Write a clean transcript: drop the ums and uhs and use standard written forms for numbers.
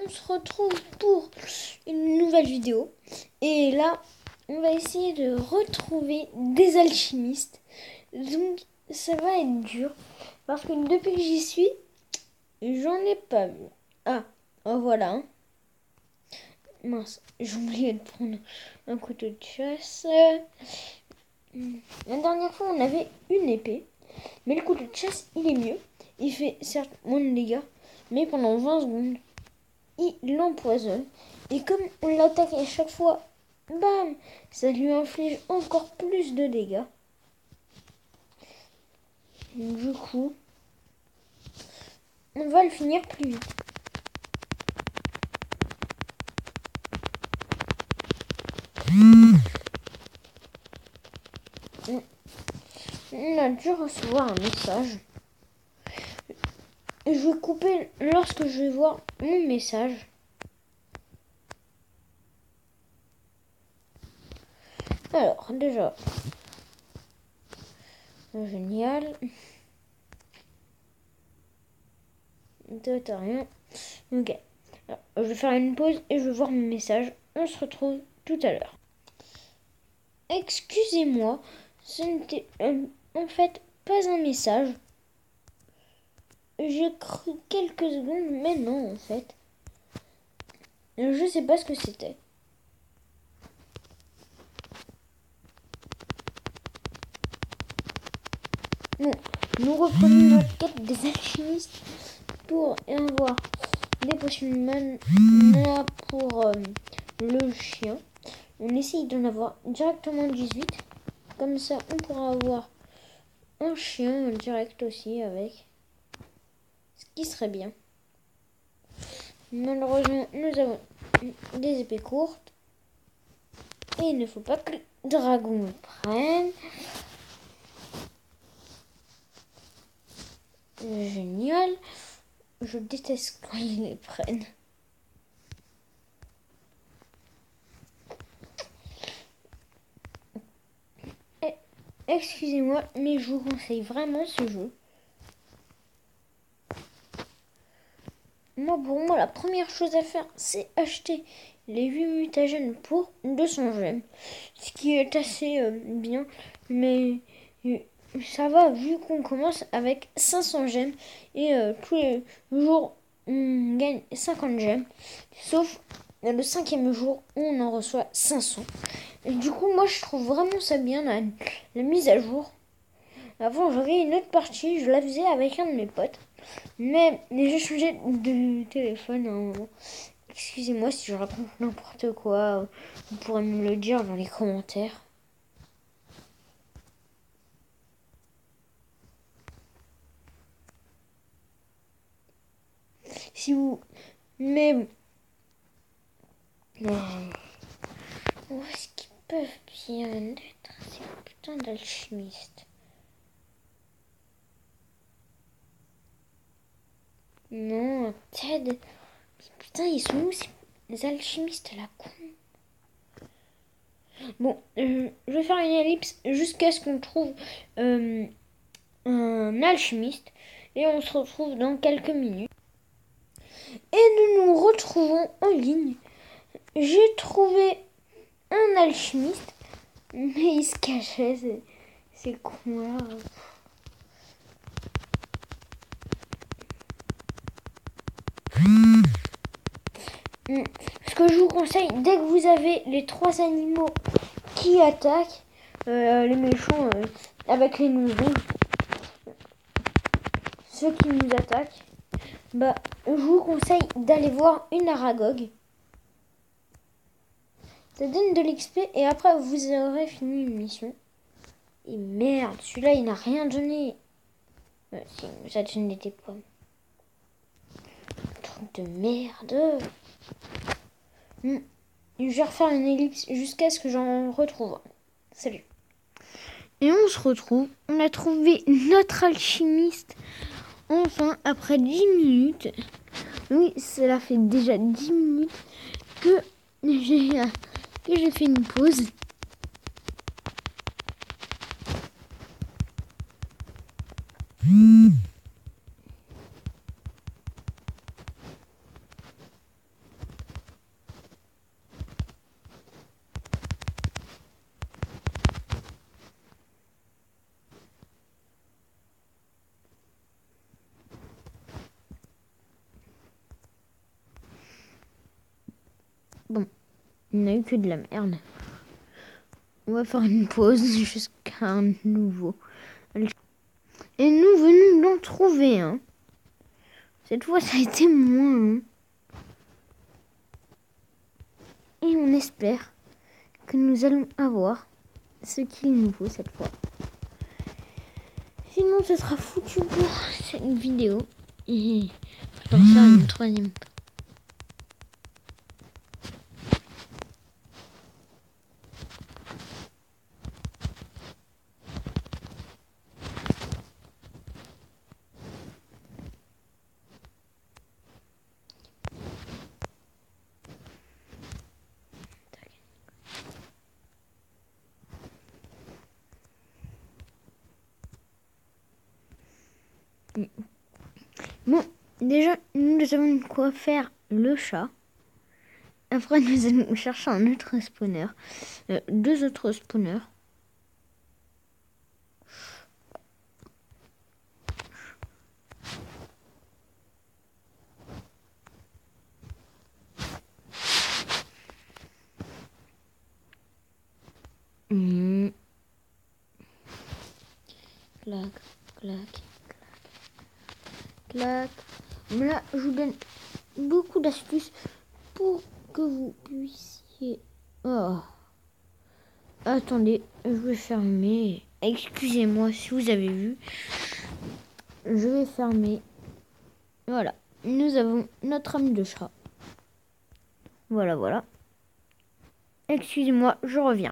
on se retrouve pour une nouvelle vidéo. Et là, on va essayer de retrouver des alchimistes. Donc, ça va être dur. Parce que depuis que j'y suis, j'en ai pas vu. Ah, oh voilà. Mince, j'ai oublié de prendre un couteau de chasse. La dernière fois, on avait une épée. Mais le couteau de chasse, il est mieux. Il fait certes moins de dégâts. Mais pendant 20 secondes, il l'empoisonne. Et comme on l'attaque à chaque fois, bam, ça lui inflige encore plus de dégâts. Du coup, on va le finir plus vite. On a dû recevoir un message. Je vais couper lorsque je vais voir mon message. Alors, déjà, génial. Toi, t'as rien. Ok. Alors, je vais faire une pause et je vais voir mon message. On se retrouve tout à l'heure. Excusez-moi, ce n'était en fait pas un message. J'ai cru quelques secondes, mais non en fait. Je sais pas ce que c'était. Bon, nous reprenons notre quête des alchimistes pour avoir des potions de mana pour le chien. On essaye d'en avoir directement 18. Comme ça, on pourra avoir un chien direct aussi avec. Ce qui serait bien. Malheureusement, nous avons des épées courtes. Et il ne faut pas que le dragon me prenne. Génial. Je déteste quand ils les prennent. Excusez-moi, mais je vous conseille vraiment ce jeu. Pour moi, la première chose à faire, c'est acheter les 8 mutagènes pour 200 gemmes. Ce qui est assez bien. Mais ça va vu qu'on commence avec 500 gemmes. Et tous les jours, on gagne 50 gemmes. Sauf le 5e jour, où on en reçoit 500. Et du coup, moi, je trouve vraiment ça bien, la mise à jour. Avant, j'avais une autre partie, je la faisais avec un de mes potes. Mais j'ai changé de téléphone à un moment. Excusez-moi si je raconte n'importe quoi. Vous pourrez me le dire dans les commentaires. Si vous... Mais... Où est-ce qu'ils peuvent bien être ces putains d'alchimistes? Non, Ted... Putain, ils sont où ces alchimistes là, con? Bon, je vais faire une ellipse jusqu'à ce qu'on trouve un alchimiste. Et on se retrouve dans quelques minutes. Et nous nous retrouvons en ligne. J'ai trouvé un alchimiste. Mais il se cachait, c'est con là. Ce que je vous conseille, dès que vous avez les 3 animaux qui attaquent, les méchants avec les nouveaux, ceux qui nous attaquent, bah, je vous conseille d'aller voir une aragogue. Ça donne de l'XP et après vous aurez fini une mission. Et merde, celui-là il n'a rien donné. Si, ça donne des pommes. Truc de merde. Je vais refaire une ellipse jusqu'à ce que j'en retrouve. Salut. Et on se retrouve. On a trouvé notre alchimiste. Enfin, après 10 minutes. Oui, cela fait déjà 10 minutes que j'ai fait une pause. Bon, il n'y a eu que de la merde. On va faire une pause jusqu'à un nouveau. Et nous venons d'en trouver un. Cette fois, ça a été moins long. Et on espère que nous allons avoir ce qu'il nous faut cette fois. Sinon, ce sera foutu pour cette vidéo. Et je vais en faire une troisième. Bon, déjà, nous savons de quoi faire le chat. Après, nous allons chercher un autre spawner. 2 autres spawners. Clac, clac, clac. Là, je vous donne beaucoup d'astuces pour que vous puissiez... Oh. Attendez, je vais fermer. Excusez-moi si vous avez vu. Je vais fermer. Voilà. Nous avons notre ami de chat. Voilà, voilà. Excusez-moi, je reviens.